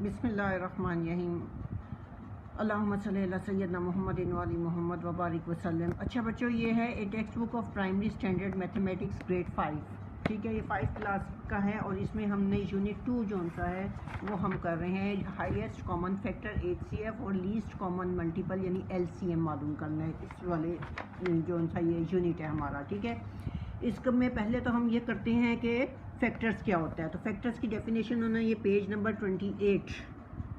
बिस्मिल्लाहिर्रहमानिर्रहीम। अल्लाहुम्मा सल्ली अला सय्यदना मुहम्मदिन व अली मुहम्मद व बारिक वसल्लम। अच्छा बच्चों, ये है ए text book of primary standard mathematics grade 5। ठीक है, ये 5 क्लास का है और इसमें हमने यूनिट 2 जो सा है वो हम कर रहे हैं। हाईएस्ट कॉमन फैक्टर HCF और लीस्ट कॉमन मल्टीपल यानी LCM मालूम करना है। इस वाले जो सा ये यूनिट है हमारा। ठीक है, इसमें पहले तो हम ये करते हैं कि फैक्टर्स क्या होता है। तो फैक्टर्स की डेफिनेशन उन्होंने ये पेज नंबर 28,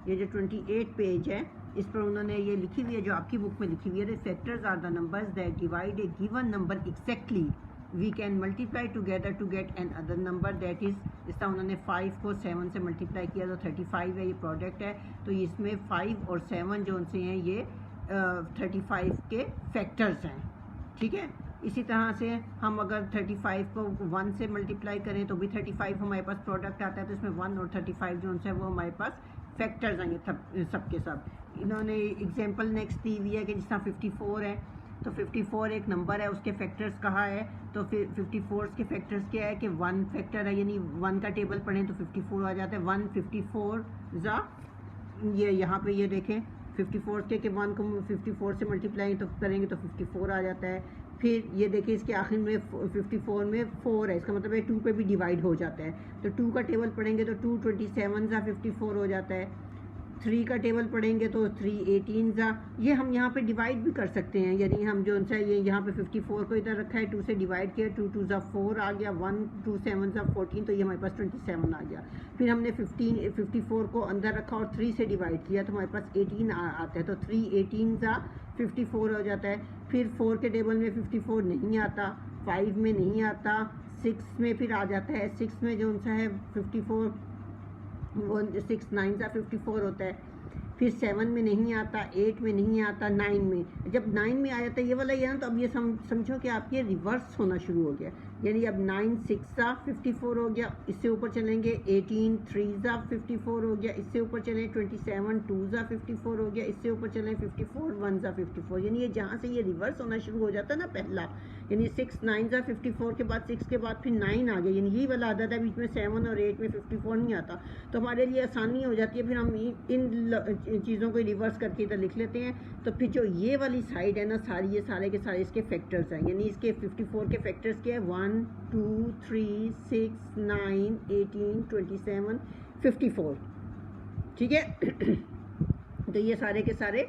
ये जो 28 पेज है इस पर उन्होंने ये लिखी हुई है जो आपकी बुक में लिखी हुई है। Factors are the numbers that divide a given number exactly we can multiply together to get an other number that is. इस तरह उन्होंने 5 को 7 से मल्टीप्लाई किया तो 35 है, ये प्रोडक्ट है। तो इसमें 5 और 7 जो उनसे हैं ये 35 के फैक्टर्स हैं। ठीक है, इसी तरह से हम अगर 35 को 1 से मल्टीप्लाई करें तो भी 35 हमारे पास प्रोडक्ट आता है। तो इसमें 1 और 35 जो है वो हमारे पास फैक्टर्स आएंगे सब के सब। इन्होंने एग्जांपल नेक्स्ट दी हुई है कि जिस तरह 54 है तो 54 एक नंबर है, उसके फैक्टर्स कहा है। तो फिर 54 के फैक्टर्स क्या है कि 1 फैक्टर है, यानी 1 का टेबल पढ़ें तो 54 आ जाता है। 154 ज़ा ये यहाँ पे ये देखें 54 के 1 को 54 से मल्टीप्लाई तो करेंगे तो 54 आ जाता है। फिर ये देखिए इसके आखिर में 54 में 4 है, इसका मतलब है 2 पे भी डिवाइड हो जाता है। तो 2 का टेबल पढ़ेंगे तो 2 27 ज़ा 54 हो जाता है। 3 का टेबल पढ़ेंगे तो 3 18 ज़ा। ये हम यहाँ पे डिवाइड भी कर सकते हैं, यानी हम जो सा ये यहाँ पे 54 को इधर रखा है, 2 से डिवाइड किया, 2 2 ज़ा 4 आ गया, 1 2 7 ज़ा 14, तो ये हमारे पास 27 आ गया। फिर हमने 54 को अंदर रखा और 3 से डिवाइड किया तो हमारे पास 18 आता है। तो 3 18 ज़ा 54 हो जाता है। फिर 4 के टेबल में 54 नहीं आता, 5 में नहीं आता, 6 में फिर आ जाता है। 6 में जो सा है 54 वो 6 9 ज़ा 54 होता है। फिर 7 में नहीं आता, 8 में नहीं आता, 9 में। जब 9 में आ जाता है ये वाला ये ना, तो अब ये समझो कि आपके रिवर्स होना शुरू हो गया, यानी अब 9 6 ज़ा 54 हो गया। इससे ऊपर चलेंगे 18 3 ज़ा 54 हो गया। इससे ऊपर चलें 27 2 ज़ा 54 हो गया। इससे ऊपर चलें 54 1 ज़ा 54। यानी ये जहाँ से ये रिवर्स होना शुरू हो जाता है ना पहला, यानी 6 9 ज़ा 54 के बाद 6 के बाद फिर 9 आ गया, यानी यही वाला आदत है। बीच में 7 और 8 में 54 नहीं आता, तो हमारे लिए आसानी हो जाती है। फिर हम इन चीज़ों को रिवर्स करके इधर लिख लेते हैं। तो फिर जो ये वाली साइड है ना सारी, ये सारे के सारे इसके फैक्टर्स हैं, यानी इसके 54 के फैक्टर्स क्या है 1 2 3 6 9 18 27 54। ठीक है तो ये सारे के सारे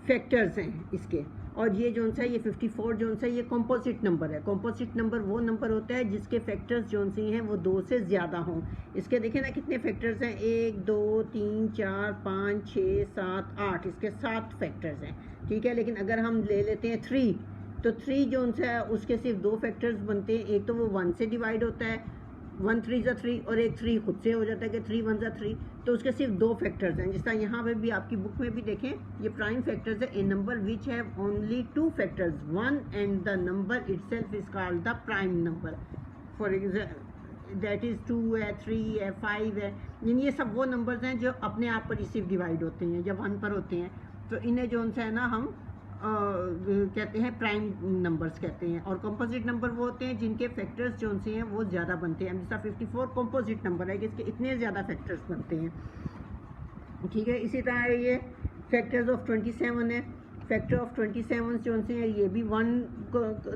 फैक्टर्स हैं इसके। और ये जो सा ये 54 जो सा ये कॉम्पोजिट नंबर है। कॉम्पोजिट नंबर वो नंबर होता है जिसके फैक्टर्स जो से हैं वो 2 से ज़्यादा हों। इसके देखें ना कितने फैक्टर्स हैं, 1 2 3 4 5 6 7 8, इसके 7 फैक्टर्स हैं। ठीक है, लेकिन अगर हम ले लेते हैं 3 तो 3 जो सा है उसके सिर्फ 2 फैक्टर्स बनते हैं। एक तो वो 1 से डिवाइड होता है, 1 3 ज़ा 3, और एक 3 खुद से हो जाता है कि 3 1 ज़ा 3। तो उसके सिर्फ 2 फैक्टर्स हैं। जिस तरह यहाँ पे भी आपकी बुक में भी देखें ये प्राइम फैक्टर्स है। A number which have only 2 factors 1 and the number itself is called the prime number. For example that is 2 है 3 है 5 है, यानी ये सब वो नंबर्स हैं जो अपने आप पर रिसीव डिवाइड होते हैं जब 1 पर होते हैं। तो इन्हें जो है ना हम कहते हैं प्राइम नंबर्स कहते हैं। और कंपोजिट नंबर वो होते हैं जिनके फैक्टर्स जो से हैं वो ज़्यादा बनते हैं। जैसा 54 कंपोजिट नंबर है कि इसके इतने ज़्यादा फैक्टर्स बनते हैं। ठीक है, इसी तरह ये फैक्टर्स ऑफ 27 है। फैक्टर ऑफ 27 जो से हैं ये भी 1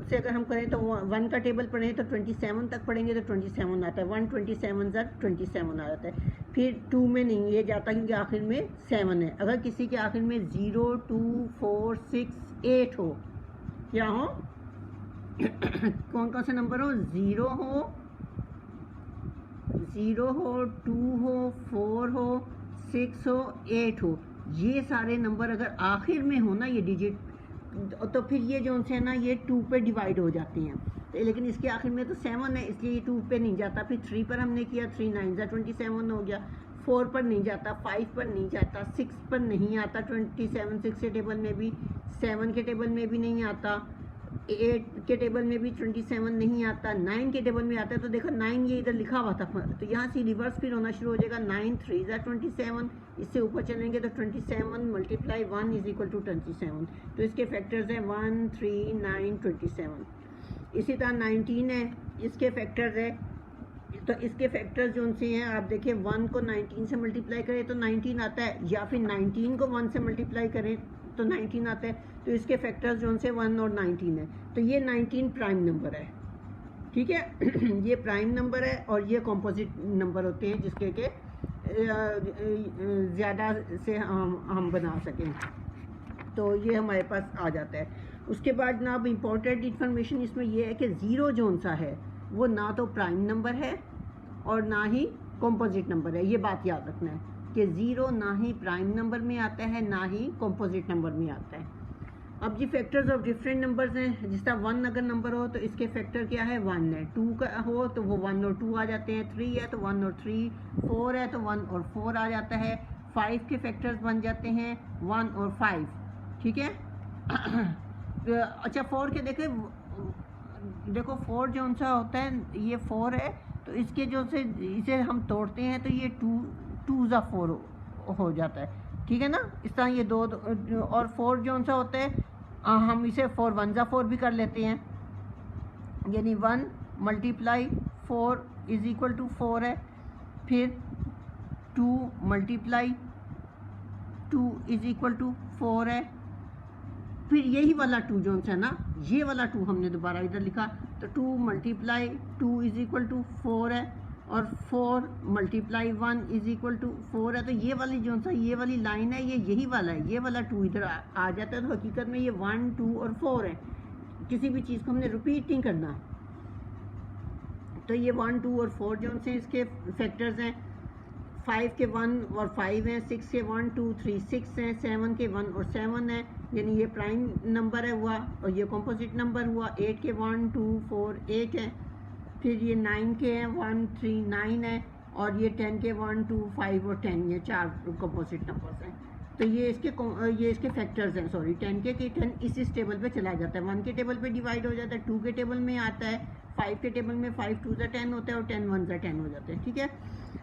से अगर हम करें तो 1 का टेबल पढ़ें तो 27 तक पढ़ेंगे तो 27 आता है। 1 27 ज़ा 27 आ जाता है। फिर 2 में नहीं ये जाता क्योंकि आखिर में 7 है। अगर किसी के आखिर में 0 2 4 6 8 हो, क्या हो कौन कौन से नंबर हो, 0 हो 2 हो 4 हो 6 हो 8 हो, ये सारे नंबर अगर आखिर में हो ना ये डिजिट, तो फिर ये जो है ना ये 2 पे डिवाइड हो जाते हैं। लेकिन इसके आखिर में तो 7 है इसलिए ये 2 पे नहीं जाता। फिर 3 पर हमने किया, 3 9 ज़ा 27 हो गया। 4 पर नहीं जाता, 5 पर नहीं जाता, 6 पर नहीं आता 27, 6 के टेबल में भी, 7 के टेबल में भी नहीं आता, 8 के टेबल में भी 27 नहीं आता, 9 के टेबल में आता है। तो देखो 9 ये इधर लिखा हुआ था, तो यहाँ से रिवर्स फिर होना शुरू हो जाएगा। 9 3 ज़ा 27, इससे ऊपर चलेंगे तो 27 मल्टीप्लाई 1 इज इक्वल टू 27। तो इसके फैक्टर्स हैं 1 3 9 27। इसी तरह 19 है, इसके फैक्टर्स है तो इसके फैक्टर्स जो उनसे हैं, आप देखिए 1 को 19 से मल्टीप्लाई करें तो 19 आता है, या फिर 19 को 1 से मल्टीप्लाई करें तो 19 आता है। तो इसके फैक्टर्स जो उनसे 1 और 19 है। तो ये 19 प्राइम नंबर है, ठीक है। ये प्राइम नंबर है और ये कॉम्पोजिट नंबर होते हैं जिसके के ज़्यादा से हम बना सकें। तो ये हमारे पास आ जाता है। उसके बाद ना अब इम्पोर्टेंट इन्फॉर्मेशन इसमें यह है कि ज़ीरो जोन सा है वो ना तो प्राइम नंबर है और ना ही कॉम्पोजिट नंबर है। ये बात याद रखना है कि ज़ीरो ना ही प्राइम नंबर में आता है ना ही कॉम्पोजिट नंबर में आता है। अब जी फैक्टर्स ऑफ डिफरेंट नंबर्स हैं। जिस तरह 1 अगर नंबर हो तो इसके फैक्टर क्या है, 1 है। 2 का हो तो वो 1 और 2 आ जाते हैं। 3 है तो 1 और 3, 4 है तो 1 और 4 आ जाता है। 5 के फैक्टर्स बन जाते हैं 1 और 5, ठीक है। अच्छा 4 के देखो 4 जो उनसा होता है, ये 4 है तो इसके जो से इसे हम तोड़ते हैं तो ये 2 ज़ा 4 हो जाता है, ठीक है ना। इस तरह ये 2 और 4 जो उनसा होता है हम इसे 4 1 ज़ा 4 भी कर लेते हैं, यानी 1 मल्टीप्लाई 4 इज़ इक्वल टू 4 है। फिर 2 मल्टीप्लाई 2 इज़ इक्वल टू 4 है। फिर यही वाला 2 जो है ना, ये वाला 2 हमने दोबारा इधर लिखा तो 2 मल्टीप्लाई 2 इज़ इक्वल टू 4 है और 4 मल्टीप्लाई 1 इज़ इक्वल टू 4 है। तो ये वाली जो सा ये वाली लाइन है ये यही वाला है, ये वाला 2 इधर आ जाता है। तो हकीकत में ये 1 2 और 4 है। किसी भी चीज़ को हमने रिपीट नहीं करना। तो ये 1 2 और 4 जो से इसके फैक्टर्स हैं। 5 के 1 और 5 हैं, 6 के 1 2 3 6 हैं, 7 के 1 और 7 है, यानी ये प्राइम नंबर है हुआ और ये कॉम्पोजिट नंबर हुआ। 8 के 1 2 4 8 है। फिर ये 9 के हैं 1 3 9 है और ये 10 के 1 2 5 और 10, ये 4 कॉम्पोजिट नंबर्स हैं। तो ये इसके फैक्टर्स हैं। सॉरी 10 के 10 इस टेबल पे चला जाता है, 1 के टेबल पे डिवाइड हो जाता है, 2 के टेबल में आता है, 5 के टेबल में 5 2 10 होता है और 10 1 10 हो जाते हैं, ठीक है।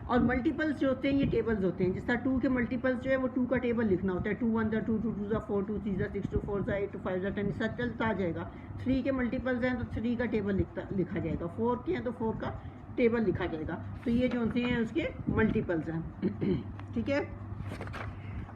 और मल्टीपल्स जो होते हैं ये टेबल्स होते हैं। जिस तरह 2 के मल्टीपल्स जो है वो 2 का टेबल लिखना होता है। 2 1 2 2 2 4 2 3 6 2 4 8 2 5 10 इस चलता जाएगा। 3 के मल्टीपल्स हैं तो 3 का टेबल लिखा जाएगा। 4 के हैं तो 4 का टेबल लिखा जाएगा। तो ये जो होते हैं उसके मल्टीपल्स हैं, ठीक है।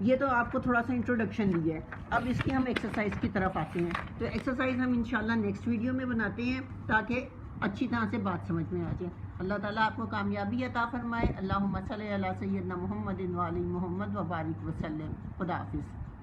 ये तो आपको थोड़ा सा इंट्रोडक्शन दिया है। अब इसकी हम एक्सरसाइज की तरफ आते हैं। तो एक्सरसाइज हम इंशाल्लाह नेक्स्ट वीडियो में बनाते हैं ताकि अच्छी तरह से बात समझ में आ जाए। अल्लाह ताला आपको कामयाबी अता फरमाए। अल्लाहुम्मा सल्ली अला सय्यदना मुहम्मदिन व अली मुहम्मद व बारिक वसल्लम। खुदा हाफिज़।